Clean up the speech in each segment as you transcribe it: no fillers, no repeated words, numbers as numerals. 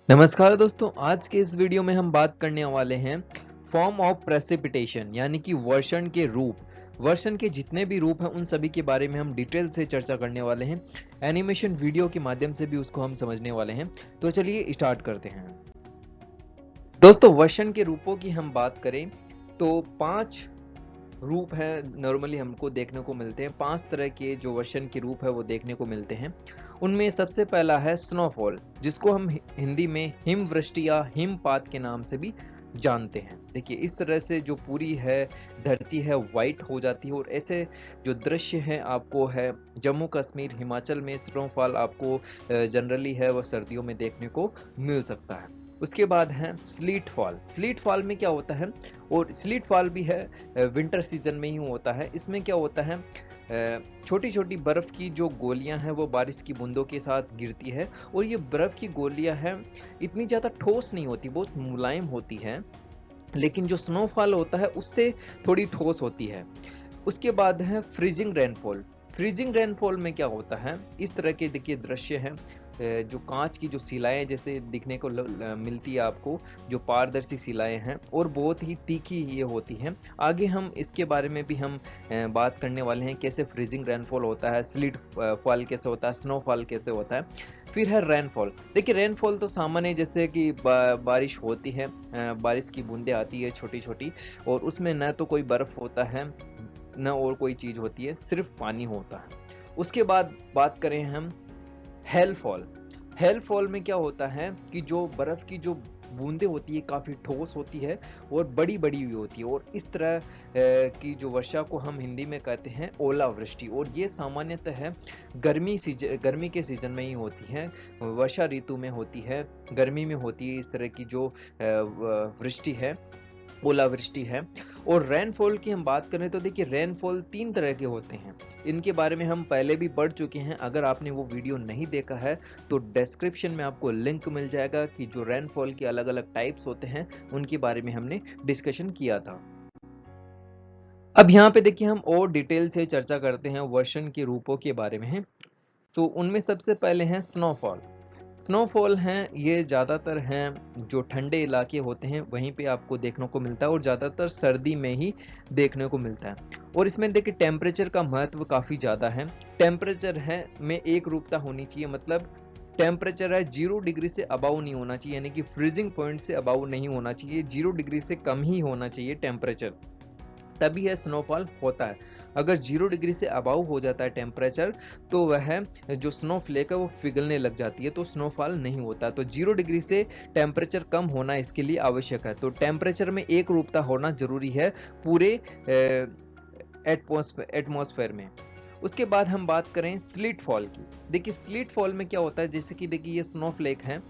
नमस्कार दोस्तों, आज के इस वीडियो में हम बात करने वाले हैं फॉर्म ऑफ प्रेसिपिटेशन यानी कि वर्षण के रूप। वर्षण के जितने भी रूप हैं उन सभी के बारे में हम डिटेल से चर्चा करने वाले हैं। एनिमेशन वीडियो के माध्यम से भी उसको हम समझने वाले हैं। तो चलिए स्टार्ट करते हैं। दोस्तों, वर्षण के रूपों की हम बात करें तो 5 रूप हैं नॉर्मली हमको देखने को मिलते हैं। 5 तरह के जो वर्षण के रूप है वो देखने को मिलते हैं। उनमें सबसे पहला है स्नोफॉल, जिसको हम हिंदी में हिमवृष्टि या हिमपात के नाम से भी जानते हैं। देखिए, इस तरह से जो पूरी है धरती है वाइट हो जाती है और ऐसे जो दृश्य है आपको है जम्मू कश्मीर हिमाचल में स्नोफॉल आपको जनरली है वह सर्दियों में देखने को मिल सकता है। उसके बाद है स्लीट फॉल। स्लीट फॉल में क्या होता है, और स्लीट फॉल भी है विंटर सीजन में ही होता है। इसमें क्या होता है, छोटी छोटी बर्फ की जो गोलियां हैं वो बारिश की बूंदों के साथ गिरती है और ये बर्फ की गोलियां हैं इतनी ज़्यादा ठोस नहीं होती, बहुत मुलायम होती है। लेकिन जो स्नोफॉल होता है उससे थोड़ी ठोस होती है। उसके बाद है फ्रीजिंग रेनफॉल। फ्रीजिंग रेनफॉल में क्या होता है, इस तरह के देखिए दृश्य हैं, जो कांच की जो सिलाएं जैसे दिखने को मिलती है आपको, जो पारदर्शी सिलाएं हैं और बहुत ही तीखी ये होती हैं। आगे हम इसके बारे में भी हम बात करने वाले हैं, कैसे फ्रीजिंग रेनफॉल होता है, स्लिट फॉल कैसे होता है, स्नोफॉल कैसे होता है। फिर है रेनफॉल। देखिए, रेनफॉल तो सामान्य जैसे कि बारिश होती है, बारिश की बूंदें आती है छोटी छोटी, और उसमें न तो कोई बर्फ होता है न और कोई चीज होती है, सिर्फ पानी होता है। उसके बाद बात करें हम हेल फॉल। हेल फॉल में क्या होता है कि जो बर्फ की जो बूंदें होती है काफी ठोस होती है और बड़ी बड़ी भी होती है, और इस तरह की जो वर्षा को हम हिंदी में कहते हैं ओलावृष्टि। और ये सामान्यतः है गर्मी के सीजन में ही होती है, वर्षा ऋतु में होती है, गर्मी में होती है। इस तरह की जो वृष्टि है, ओलावृष्टि है। और रेनफॉल की हम बात करें तो देखिए, रेनफॉल 3 तरह के होते हैं। इनके बारे में हम पहले भी पढ़ चुके हैं। अगर आपने वो वीडियो नहीं देखा है तो डिस्क्रिप्शन में आपको लिंक मिल जाएगा कि जो रेनफॉल के अलग अलग टाइप्स होते हैं उनके बारे में हमने डिस्कशन किया था। अब यहाँ पे देखिए, हम और डिटेल से चर्चा करते हैं वर्षण के रूपों के बारे में। तो उनमें सबसे पहले हैं स्नोफॉल। स्नोफॉल हैं ये ज़्यादातर हैं जो ठंडे इलाके होते हैं वहीं पे आपको देखने को मिलता है, और ज़्यादातर सर्दी में ही देखने को मिलता है। और इसमें देखिए टेम्परेचर का महत्व काफ़ी ज़्यादा है। टेम्परेचर है में एक रूपता होनी चाहिए, मतलब टेम्परेचर है 0 डिग्री से अबाउ नहीं होना चाहिए, यानी कि फ्रीजिंग पॉइंट से अबाउ नहीं होना चाहिए, 0 डिग्री से कम ही होना चाहिए टेम्परेचर, तभी है स्नोफॉल होता है। अगर 0 डिग्री से अबाउ हो जाता है टेम्परेचर तो वह जो स्नोफ्लेक है वो पिघलने लग जाती है, तो स्नोफॉल नहीं होता। तो 0 डिग्री से टेम्परेचर कम होना इसके लिए आवश्यक है। तो टेम्परेचर में एक रूपता होना जरूरी है पूरे एटमॉस्फेयर में। उसके बाद हम बात करें स्लिट फॉल की। देखिए, स्लिट फॉल में क्या होता है, जैसे कि देखिए ये स्नोफ्लेक है,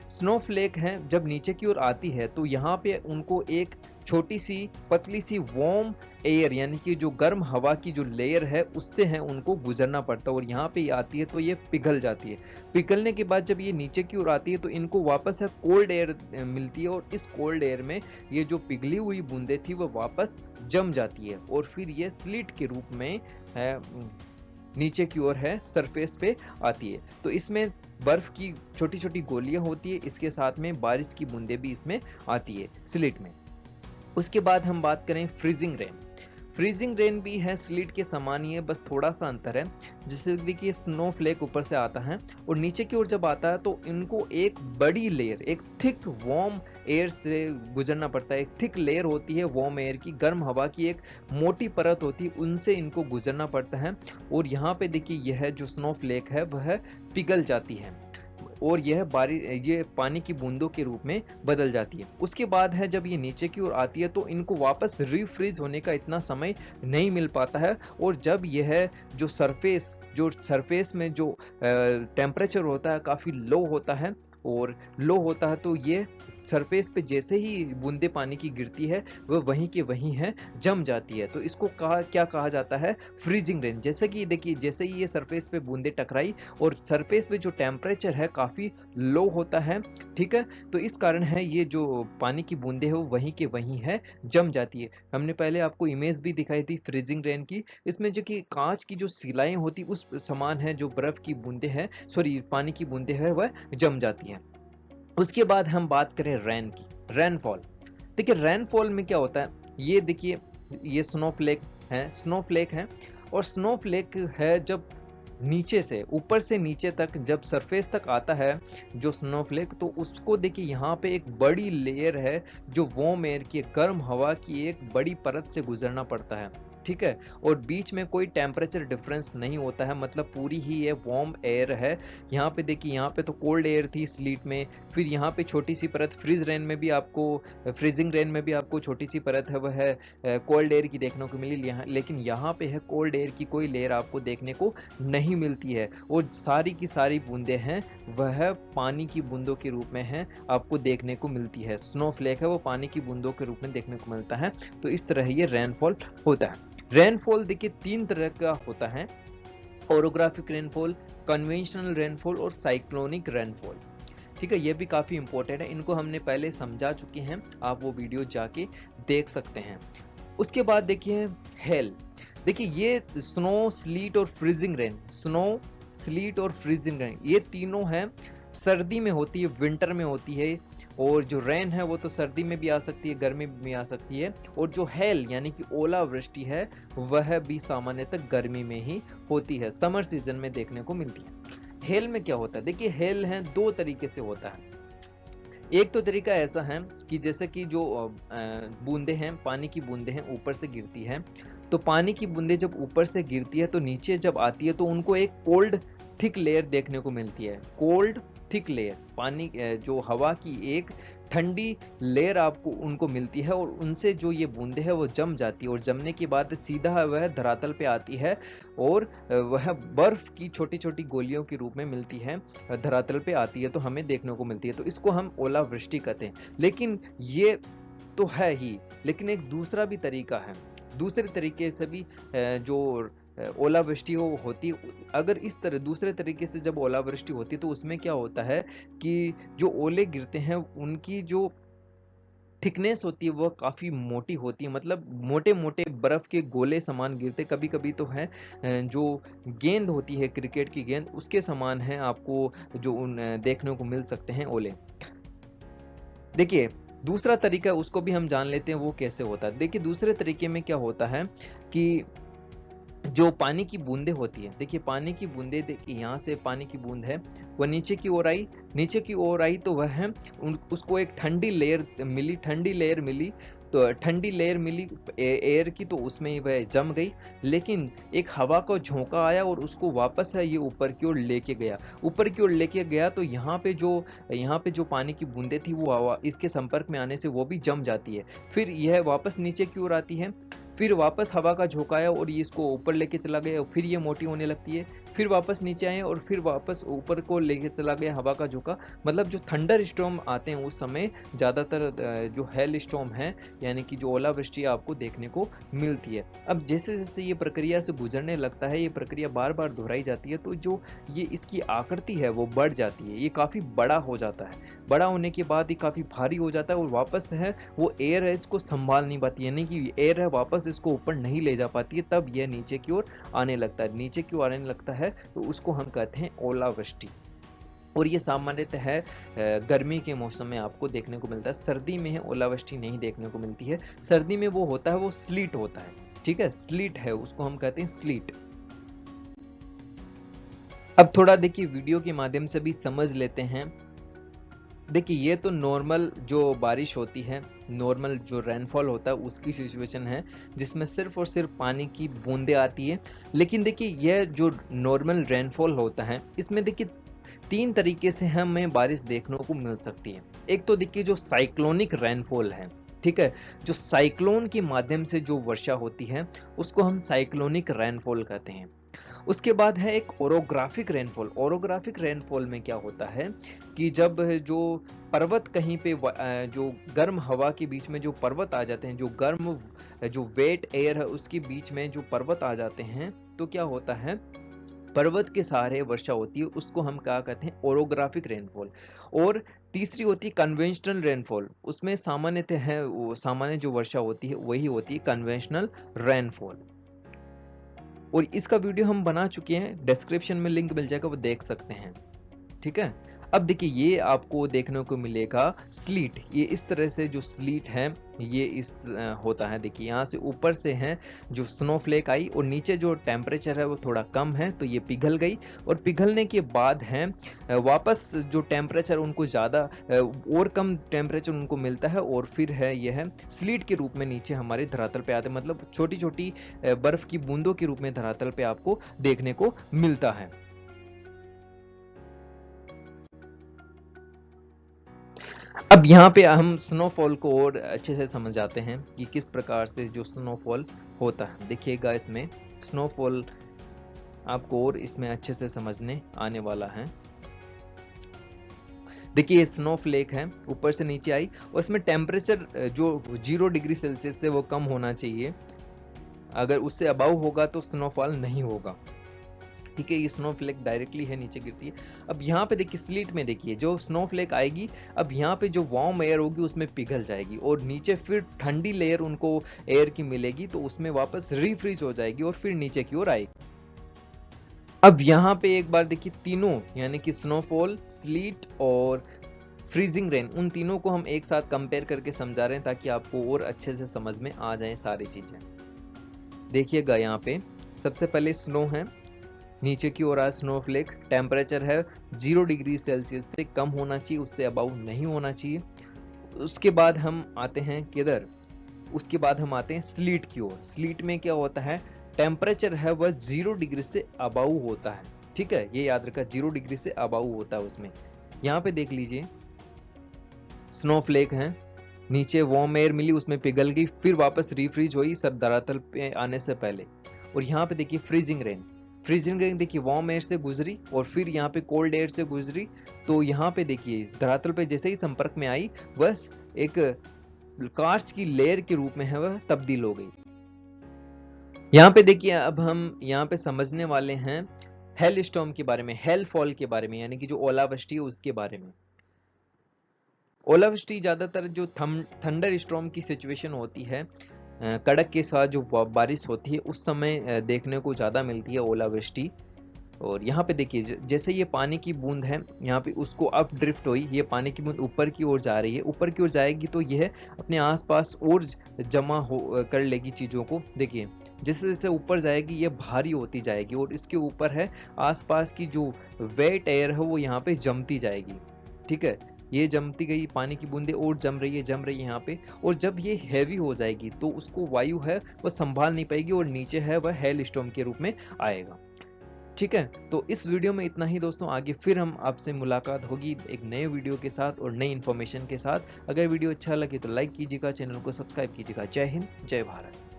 स्नोफ्लेक हैं जब नीचे की ओर आती है तो यहाँ पे उनको एक छोटी सी पतली सी वार्म एयर यानी कि जो गर्म हवा की जो लेयर है उससे है उनको गुजरना पड़ता है, और यहाँ पे ये आती है तो ये पिघल जाती है। पिघलने के बाद जब ये नीचे की ओर आती है तो इनको वापस है कोल्ड एयर मिलती है, और इस कोल्ड एयर में ये जो पिघली हुई बूंदें थी वो वापस जम जाती है, और फिर ये स्लिट के रूप में है नीचे की ओर है सरफेस पे आती है। तो इसमें बर्फ की छोटी छोटी गोलियां होती है, इसके साथ में बारिश की बूंदें भी इसमें आती है स्लिट में। उसके बाद हम बात करें फ्रीजिंग रेन। फ्रीजिंग रेन भी है स्लिट के समान ही है, बस थोड़ा सा अंतर है। जैसे देखिए स्नोफ्लेक ऊपर से आता है और नीचे की ओर जब आता है तो इनको एक बड़ी लेयर, एक थिक वार्म एयर से गुजरना पड़ता है। एक थिक लेयर होती है वार्म एयर की, गर्म हवा की एक मोटी परत होती है, उनसे इनको गुजरना पड़ता है। और यहाँ पे देखिए यह जो स्नोफ्लेक है वह पिघल जाती है और यह ये पानी की बूंदों के रूप में बदल जाती है। उसके बाद है जब ये नीचे की ओर आती है तो इनको वापस रीफ्रीज होने का इतना समय नहीं मिल पाता है, और जब यह जो सरफेस में जो टेम्परेचर होता है काफ़ी लो होता है, और लो होता है तो ये सरफेस पे जैसे ही बूंदे पानी की गिरती है वह वहीं के वहीं है जम जाती है। तो इसको क्या कहा जाता है, फ्रीजिंग रेन। जैसे कि देखिए जैसे ही ये सरफेस पे बूंदे टकराई और सरफेस पे जो टेम्परेचर है काफ़ी लो होता है, ठीक है, तो इस कारण है ये जो पानी की बूंदे है वो वहीं के वहीं है जम जाती है। हमने पहले आपको इमेज भी दिखाई थी फ्रीजिंग रेन की, इसमें जो कि कांच की जो सिलाएं होती उस समान है, जो बर्फ की बूंदे हैं, सॉरी पानी की बूंदे है वह जम जाती हैं। उसके बाद हम बात करें रेन की, रेनफॉल। देखिए रेनफॉल में क्या होता है, ये देखिए ये स्नोफ्लेक है और स्नोफ्लेक है जब नीचे से ऊपर से नीचे तक जब सरफेस तक आता है जो स्नोफ्लेक, तो उसको देखिए यहाँ पे एक बड़ी लेयर है जो वार्म एयर की, गर्म हवा की एक बड़ी परत से गुजरना पड़ता है, ठीक है। और बीच में कोई टेम्परेचर डिफरेंस नहीं होता है, मतलब पूरी ही ये वार्म एयर है। यहाँ पे देखिए, यहाँ पे तो कोल्ड एयर थी स्लीट में, फिर यहाँ पे छोटी सी परत फ्रीजिंग रेन में भी आपको छोटी सी परत है वह है कोल्ड एयर की देखने को मिली लेकिन यहाँ पे है कोल्ड एयर की कोई लेयर आपको देखने को नहीं मिलती है। और सारी की सारी बूंदें हैं वह पानी की बूंदों के रूप में है आपको देखने को मिलती है। स्नोफ्लेक है वो पानी की बूंदों के रूप में देखने को मिलता है। तो इस तरह ये रेनफॉल होता है। रेनफॉल देखिए 3 तरह का होता है, ओरोग्राफिक रेनफॉल, कन्वेंशनल रेनफॉल और साइक्लोनिक रेनफॉल, ठीक है। ये भी काफी इंपॉर्टेंट है, इनको हमने पहले समझा चुके हैं, आप वो वीडियो जाके देख सकते हैं। उसके बाद देखिए हेल, देखिए ये स्नो, स्लीट और फ्रीजिंग रेन, स्नो, स्लीट और फ्रीजिंग रेन ये तीनों हैं, सर्दी में होती है, विंटर में होती है। और जो रेन है वो तो सर्दी में भी आ सकती है, गर्मी में भी आ सकती है। और जो हेल यानी कि ओलावृष्टि है वह भी सामान्यतः गर्मी में ही होती है, समर सीजन में देखने को मिलती है। हेल में क्या होता है, देखिए हेल है 2 तरीके से होता है। एक तो तरीका ऐसा है कि जैसे कि जो बूंदे हैं, पानी की बूंदे हैं ऊपर से गिरती है, तो पानी की बूंदे जब ऊपर से गिरती है तो नीचे जब आती है तो उनको एक कोल्ड थिक लेयर देखने को मिलती है। कोल्ड थिक लेयर, पानी जो हवा की एक ठंडी लेयर आपको उनको मिलती है और उनसे जो ये बूंदे हैं वो जम जाती है और जमने के बाद सीधा वह धरातल पे आती है और वह बर्फ की छोटी छोटी गोलियों के रूप में मिलती है, धरातल पे आती है तो हमें देखने को मिलती है। तो इसको हम ओलावृष्टि कहते हैं। लेकिन ये तो है ही, लेकिन एक दूसरा भी तरीका है, दूसरे तरीके से भी जो ओलावृष्टि होती, अगर इस तरह दूसरे तरीके से जब ओलावृष्टि होती तो उसमें क्या होता है कि जो ओले गिरते हैं उनकी जो थिकनेस होती है वो काफ़ी मोटी होती है, मतलब मोटे मोटे बर्फ के गोले समान गिरते। कभी कभी तो है जो गेंद होती है, क्रिकेट की गेंद, उसके समान है आपको जो देखने को मिल सकते हैं ओले। देखिए दूसरा तरीका उसको भी हम जान लेते हैं वो कैसे होता है। देखिए दूसरे तरीके में क्या होता है कि जो पानी की बूंदें होती है, देखिए पानी की बूंदें, देखिए यहाँ से पानी की बूंद है वह नीचे की ओर आई, नीचे की ओर आई तो वह उसको एक ठंडी लेयर मिली, तो ठंडी लेयर मिली एयर की, तो उसमें वह जम गई। लेकिन एक हवा का झोंका आया और उसको वापस है ये ऊपर की ओर लेके गया तो यहाँ पे जो पानी की बूंदें थी वो इसके संपर्क में आने से वो भी जम जाती है। फिर यह वापस नीचे की ओर आती है, फिर वापस हवा का झोंका आया और ये इसको ऊपर लेके चला गया, फिर ये मोटी होने लगती है, फिर वापस नीचे आए और फिर वापस ऊपर को लेके चला गया हवा का झोंका। मतलब जो थंडर स्टॉर्म आते हैं उस समय ज़्यादातर जो हेल स्टॉर्म है यानी कि जो ओलावृष्टि आपको देखने को मिलती है। अब जैसे जैसे ये प्रक्रिया से गुजरने लगता है, ये प्रक्रिया बार बार दोहराई जाती है तो जो ये इसकी आकृति है वो बढ़ जाती है, ये काफ़ी बड़ा हो जाता है। बड़ा होने के बाद ये काफ़ी भारी हो जाता है और वापस है वो एयर है इसको संभाल नहीं पाती, यानी कि एयर है वापस इसको ऊपर नहीं ले जा पाती है, तब यह नीचे की ओर आने लगता है। नीचे की ओर आने लगता है तो उसको हम कहते हैं ओलावृष्टि। और ये सामान्यतः है गर्मी के मौसम में आपको देखने को मिलता है, सर्दी में है ओलावृष्टि नहीं देखने को मिलती है। सर्दी में वो होता है, वो स्लीट होता है, ठीक है, स्लीट है, उसको हम कहते हैं स्लीट। अब थोड़ा देखिए वीडियो के माध्यम से भी समझ लेते हैं। देखिए ये तो नॉर्मल जो बारिश होती है, नॉर्मल जो रेनफॉल होता है उसकी सिचुएशन है जिसमें सिर्फ और सिर्फ पानी की बूंदें आती है। लेकिन देखिए यह जो नॉर्मल रेनफॉल होता है इसमें देखिए 3 तरीके से हमें बारिश देखने को मिल सकती है। एक तो देखिए जो साइक्लोनिक रेनफॉल है, ठीक है, जो साइक्लोन के माध्यम से जो वर्षा होती है उसको हम साइक्लोनिक रेनफॉल कहते हैं। उसके बाद है एक ओरोग्राफिक रेनफॉल। ओरोग्राफिक रेनफॉल में क्या होता है कि जब जो पर्वत कहीं पे जो गर्म हवा के बीच में जो पर्वत आ जाते हैं, जो गर्म जो वेट एयर है उसके बीच में जो पर्वत आ जाते हैं, तो क्या होता है पर्वत के सहारे वर्षा होती है, उसको हम क्या कहते हैं ओरोग्राफिक रेनफॉल। और तीसरी होती है कन्वेंशनल रेनफॉल, उसमें सामान्यतः है वो सामान्य जो वर्षा होती है वही होती है कन्वेंशनल रेनफॉल। और इसका वीडियो हम बना चुके हैं, डिस्क्रिप्शन में लिंक मिल जाएगा, वो देख सकते हैं, ठीक है। अब देखिए ये आपको देखने को मिलेगा स्लीट, ये इस तरह से जो स्लीट है ये होता है। देखिए यहाँ से ऊपर से है जो स्नोफ्लेक आई और नीचे जो टेम्परेचर है वो थोड़ा कम है तो ये पिघल गई, और पिघलने के बाद है वापस जो टेम्परेचर उनको ज़्यादा और कम टेम्परेचर उनको मिलता है, और फिर है यह है स्लीट के रूप में नीचे हमारे धरातल पे आते हैं, मतलब छोटी छोटी बर्फ की बूंदों के रूप में धरातल पे आपको देखने को मिलता है। अब यहाँ पे हम स्नोफॉल को और अच्छे से समझ जाते हैं कि किस प्रकार से जो स्नोफॉल होता है। देखिएगा इसमें स्नोफॉल आपको और इसमें अच्छे से समझने आने वाला है। देखिए ये स्नोफ्लेक है, ऊपर से नीचे आई और इसमें टेम्परेचर जो 0 डिग्री सेल्सियस से वो कम होना चाहिए, अगर उससे अबाव होगा तो स्नोफॉल नहीं होगा। ठीक है, ये स्नोफ्लेक डायरेक्टली है नीचे गिरती है। अब यहाँ पे देखिए स्लीट में देखिए जो स्नोफ्लेक आएगी, अब यहाँ पे जो वार्म एयर होगी उसमें पिघल जाएगी और नीचे फिर ठंडी लेयर उनको एयर की मिलेगी तो उसमें वापस रीफ्रीज हो जाएगी और फिर नीचे की ओर आएगी। अब यहाँ पे एक बार देखिए तीनों यानी कि स्नोफॉल, स्लीट और फ्रीजिंग रेन, उन तीनों को हम एक साथ कंपेयर करके समझा रहे हैं ताकि आपको और अच्छे से समझ में आ जाए सारी चीजें। देखिएगा यहाँ पे सबसे पहले स्नो है, नीचे की ओर आया स्नोफ्लेक, टेम्परेचर है 0 डिग्री सेल्सियस से कम होना चाहिए, उससे अबाउ नहीं होना चाहिए। उसके बाद हम आते हैं किधर, उसके बाद हम आते हैं स्लीट की ओर। स्लीट में क्या होता है, टेम्परेचर है वह 0 डिग्री से अबाउ होता है। ठीक है, ये याद रखा 0 डिग्री से अबाउ होता है उसमें। यहाँ पे देख लीजिए स्नोफ्लेक है, नीचे वार्म एयर मिली उसमें पिघल गई, फिर वापस रीफ्रीज हुई सब धरातल पे आने से पहले। और यहाँ पे देखिए फ्रीजिंग रेन, फ्रीजिंग रेन देखिए वार्म एयर से गुजरी और फिर यहाँ पे कोल्ड एयर से गुजरी, तो यहाँ पे देखिए धरातल पे जैसे ही संपर्क में आई बस एक कांच की लेयर के रूप में है वह तब्दील हो गई। यहाँ पे देखिए अब हम यहाँ पे समझने वाले हैं हेल स्टॉर्म के बारे में, हेल फॉल के बारे में, यानी कि जो ओलावृष्टि है उसके बारे में। ओलावृष्टि ज्यादातर जो थंडर स्टॉर्म की सिचुएशन होती है, कड़क के साथ जो बारिश होती है उस समय देखने को ज्यादा मिलती है ओलावृष्टि। और यहाँ पे देखिए जैसे ये पानी की बूंद है, यहाँ पे उसको अप ड्रिफ्ट हुई, ये पानी की बूंद ऊपर की ओर जा रही है, ऊपर की ओर जाएगी तो यह अपने आसपास और जमा हो कर लेगी चीज़ों को। देखिए जैसे जैसे ऊपर जाएगी ये भारी होती जाएगी और इसके ऊपर है आसपास की जो वेट एयर है वो यहाँ पे जमती जाएगी। ठीक है, ये जमती गई पानी की बूंदें और जम रही है यहाँ पे, और जब ये हैवी हो जाएगी तो उसको वायु है वह संभाल नहीं पाएगी और नीचे है वह हेल स्टॉर्म के रूप में आएगा। ठीक है, तो इस वीडियो में इतना ही दोस्तों, आगे फिर हम आपसे मुलाकात होगी एक नए वीडियो के साथ और नई इन्फॉर्मेशन के साथ। अगर वीडियो अच्छा लगे तो लाइक कीजिएगा, चैनल को सब्सक्राइब कीजिएगा। जय हिंद, जय भारत।